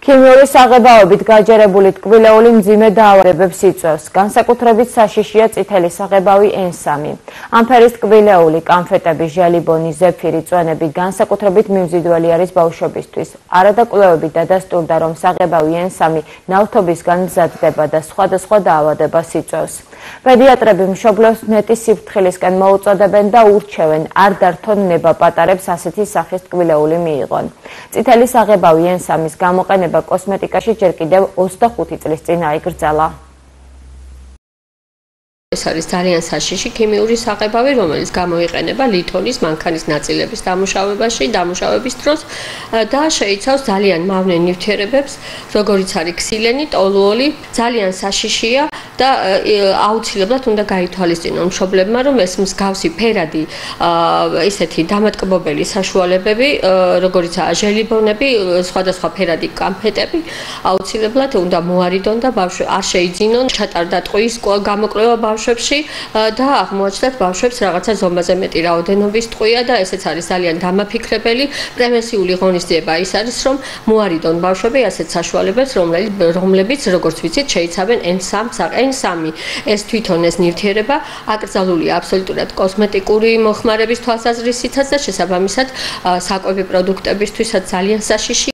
ქიმიური საღებავებით გაჯერებული ტკბილეული მძიმე დაავადებებს იწვევს. განსაკუთრებით საშიშია წითელი საღებავი N3. ამ ფერის ტკბილეული, კანფეტები, ჟელიბონი, ზეფირი, წვენები განსაკუთრებით მიმზიდველი არის ბავშვებისთვის. არადა კვლევებით დადასტურდა, რომ საღებავი N3 ნავთობისგან მზადდება და სხვადასხვა დაავადებას იწვევს. პედიატრები მშობლებს ნეტის სიფრთხილისკენ მოუწოდებენ და ურჩევენ არ დართონ ნება-პატარებს ასეთი სახის ტკბილეული მიიღონ. წითელი საღებავი N3-ის გამოყენება კოსმეტიკაში ჯერ კიდევ 25 წლის წინ აიგრძელა. ეს არის ძალიან საშიში ქიმიური საღებავი, რომელიც გამოიყენება ლითონის, მანქანის ნაწილების დამუშავების დროს და შეიცავს ძალიან მავნე ნივთიერებებს, როგორიც არის ქსილენი, ტოლუოლი, ძალიან საშიშია და აუცილებლად უნდა გაითვალისწინონ მშობლებმა, რომ ეს მსგავსი ფერადი ესეთი დამატკბობელი საშუალებები, როგორიცაა ჟელიბონები, სხვადასხვა ფერადი კანფეტები, აუცილებლად უნდა მოარიდონ და არ შეიძინონ ჩატარდა ტყუის გამოკვლევა ბავშვებში და აღმოაჩნდათ ბავშვებს რაღაცა ზომაზე მეტი რაოდენობის ტყუია და ესეც არის ძალიან დამაფიქრებელი. პრევენციული ღონისძიება ის არის, რომ მოარიდონ ბავშვები ასეთ საშუალებებს, რომლებიც, როგორც ვიცით, შეიცავენ N3 ეს თვითონ ეს ნივთიერება აკრძალულია აბსოლუტურად კოსმეტიკური მოხმარების თვალსაზრისითაც და შესაბამისად საკვები პროდუქტებისთვისაც ძალიან საშიში